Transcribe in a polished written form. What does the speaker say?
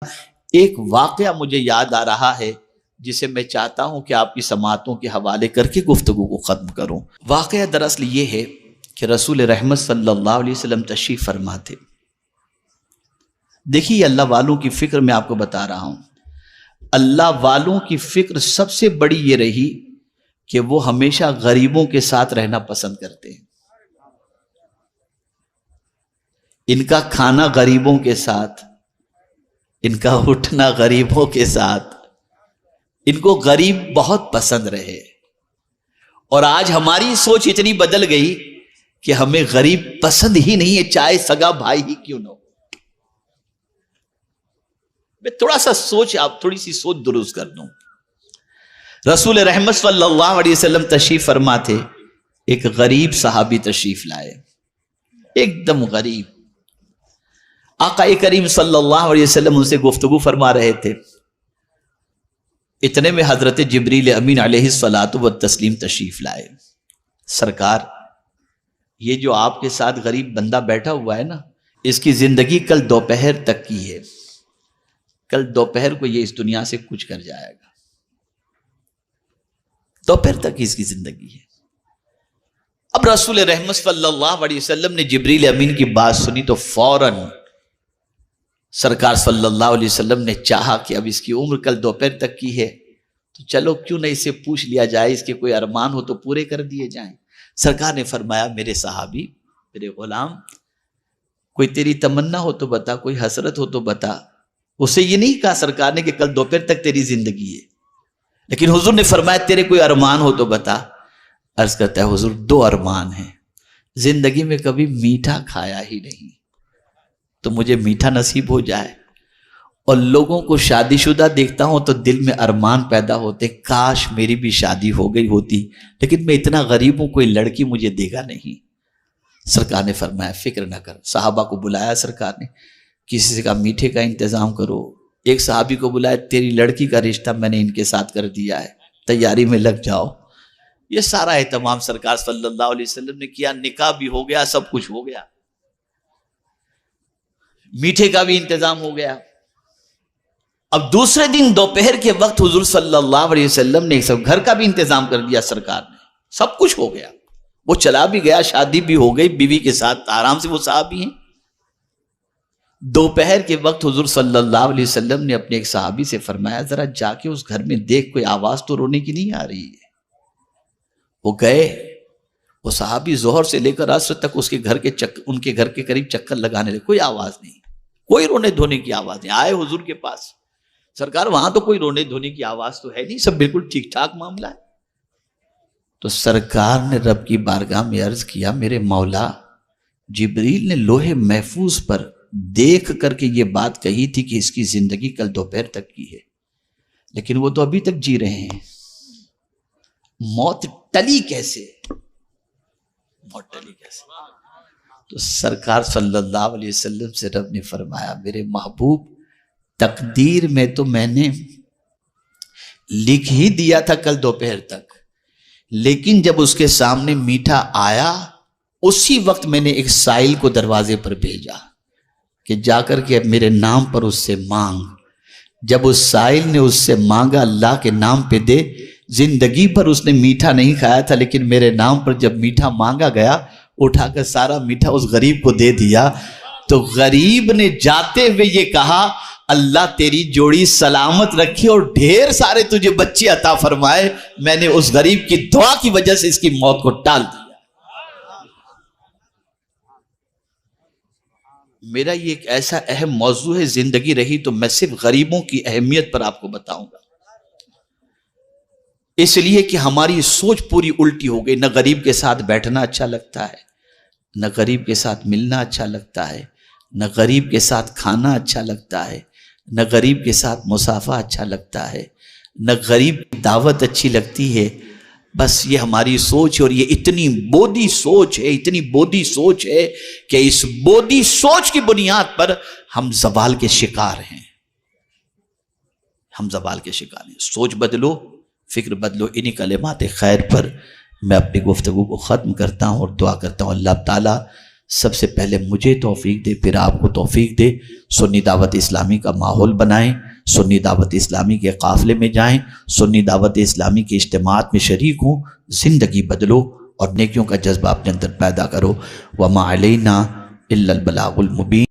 ایک واقعہ مجھے یاد آ رہا ہے جسے میں چاہتا ہوں کہ آپ کی سماعتوں کے حوالے کر کے گفتگو کو ختم کروں۔ واقعہ دراصل یہ ہے کہ رسول رحمت صلی اللہ علیہ وسلم تشریف فرما تھے۔ دیکھیے اللہ والوں کی فکر میں آپ کو بتا رہا ہوں، اللہ والوں کی فکر سب سے بڑی یہ رہی کہ وہ ہمیشہ غریبوں کے ساتھ رہنا پسند کرتے ہیں۔ ان کا کھانا غریبوں کے ساتھ، ان کا اٹھنا غریبوں کے ساتھ، ان کو غریب بہت پسند رہے۔ اور آج ہماری سوچ اتنی بدل گئی کہ ہمیں غریب پسند ہی نہیں ہے، چاہے سگا بھائی ہی کیوں نہ ہو۔ میں تھوڑی سی سوچ درست کر دوں۔ رسول رحمت صلی اللہ علیہ وسلم تشریف فرما تھے، ایک غریب صحابی تشریف لائے، ایک دم غریب۔ آقا کریم صلی اللہ علیہ وسلم ان سے گفتگو فرما رہے تھے، اتنے میں حضرت جبریل امین علیہ الصلاۃ والتسلیم تشریف لائے۔ سرکار، یہ جو آپ کے ساتھ غریب بندہ بیٹھا ہوا ہے نا، اس کی زندگی کل دوپہر تک کی ہے، کل دوپہر کو یہ اس دنیا سے کچھ کر جائے گا، دوپہر تک اس کی زندگی ہے۔ اب رسول رحمت صلی اللہ علیہ وسلم نے جبریل امین کی بات سنی تو فوراً سرکار صلی اللہ علیہ وسلم نے چاہا کہ اب اس کی عمر کل دوپہر تک کی ہے تو چلو کیوں نہ اس سے پوچھ لیا جائے، اس کے کوئی ارمان ہو تو پورے کر دیے جائیں۔ سرکار نے فرمایا، میرے صحابی، میرے غلام، کوئی تیری تمنا ہو تو بتا، کوئی حسرت ہو تو بتا۔ اسے یہ نہیں کہا سرکار نے کہ کل دوپہر تک تیری زندگی ہے، لیکن حضور نے فرمایا تیرے کوئی ارمان ہو تو بتا۔ عرض کرتا ہے حضور، دو ارمان ہیں، زندگی میں کبھی میٹھا کھایا ہی نہیں تو مجھے میٹھا نصیب ہو جائے، اور لوگوں کو شادی شدہ دیکھتا ہوں تو دل میں ارمان پیدا ہوتے، کاش میری بھی شادی ہو گئی ہوتی، لیکن میں اتنا غریب ہوں، کوئی لڑکی مجھے دے گا نہیں۔ سرکار نے فرمایا فکر نہ کر۔ صحابہ کو بلایا سرکار نے، کسی سے کہا میٹھے کا انتظام کرو۔ ایک صحابی کو بلایا، تیری لڑکی کا رشتہ میں نے ان کے ساتھ کر دیا ہے، تیاری میں لگ جاؤ۔ یہ سارا اہتمام سرکار صلی اللہ علیہ وسلم نے کیا، نکاح بھی ہو گیا، سب کچھ ہو گیا، میٹھے کا بھی انتظام ہو گیا۔ اب دوسرے دن دوپہر کے وقت حضور صلی اللہ علیہ وسلم نے سب گھر کا بھی انتظام کر دیا، سرکار نے، سب کچھ ہو گیا، وہ چلا بھی گیا، شادی بھی ہو گئی، بیوی کے ساتھ آرام سے وہ صحابی ہیں۔ دوپہر کے وقت حضور صلی اللہ علیہ وسلم نے اپنے ایک صحابی سے فرمایا، ذرا جا کے اس گھر میں دیکھ، کوئی آواز تو رونے کی نہیں آ رہی ہے۔ وہ گئے، وہ صحابی ظہر سے لے کر عصر تک اس کے گھر کے ان کے گھر کے قریب چکر لگانے لگے، کوئی آواز نہیں، کوئی رونے دھونے کی آواز نہیں۔ آئے حضور کے پاس، سرکار وہاں تو کوئی رونے دھونے کی آواز تو ہے نہیں، سب بالکل ٹھیک ٹھاک معاملہ ہے۔ تو سرکار نے رب کی بارگاہ میں عرض کیا، میرے مولا، جبریل نے لوح محفوظ پر دیکھ کر کے یہ بات کہی تھی کہ اس کی زندگی کل دوپہر تک کی ہے، لیکن وہ تو ابھی تک جی رہے ہیں، موت ٹلی کیسے؟ موت ٹلی کیسے؟ تو سرکار صلی اللہ علیہ وسلم سے رب نے فرمایا، میرے محبوب، تقدیر میں تو میں نے لکھ ہی دیا تھا کل دوپہر تک، لیکن جب اس کے سامنے میٹھا آیا، اسی وقت میں نے ایک سائل کو دروازے پر بھیجا کہ جا کر کے میرے نام پر اس سے مانگ۔ جب اس سائل نے اس سے مانگا، اللہ کے نام پہ دے، زندگی پر اس نے میٹھا نہیں کھایا تھا، لیکن میرے نام پر جب میٹھا مانگا گیا، اٹھا کر سارا میٹھا اس غریب کو دے دیا۔ تو غریب نے جاتے ہوئے یہ کہا، اللہ تیری جوڑی سلامت رکھے اور ڈھیر سارے تجھے بچے عطا فرمائے، میں نے اس غریب کی دعا کی وجہ سے اس کی موت کو ٹال دیا۔ میرا یہ ایک ایسا اہم موضوع ہے، زندگی رہی تو میں صرف غریبوں کی اہمیت پر آپ کو بتاؤں گا، اس لیے کہ ہماری سوچ پوری الٹی ہو گئی۔ نہ غریب کے ساتھ بیٹھنا اچھا لگتا ہے، نہ غریب کے ساتھ ملنا اچھا لگتا ہے، نہ غریب کے ساتھ کھانا اچھا لگتا ہے، نہ غریب کے ساتھ مصافحہ اچھا لگتا ہے، نہ غریب کی دعوت اچھی لگتی ہے۔ بس یہ ہماری سوچ، اور یہ اتنی بودی سوچ ہے، اتنی بودی سوچ ہے کہ اس بودی سوچ کی بنیاد پر ہم زوال کے شکار ہیں، ہم زوال کے شکار ہیں۔ سوچ بدلو، فکر بدلو۔ انہی کلمات خیر پر میں اپنی گفتگو کو ختم کرتا ہوں اور دعا کرتا ہوں اللہ تعالیٰ سب سے پہلے مجھے توفیق دے، پھر آپ کو توفیق دے، سنی دعوت اسلامی کا ماحول بنائیں، سنی دعوت اسلامی کے قافلے میں جائیں، سنی دعوت اسلامی کے اجتماعات میں شریک ہوں، زندگی بدلو اور نیکیوں کا جذبہ اپنے اندر پیدا کرو۔ وَمَا عَلَيْنَا إِلَّا الْبَلَاغُ الْمُبِينُ۔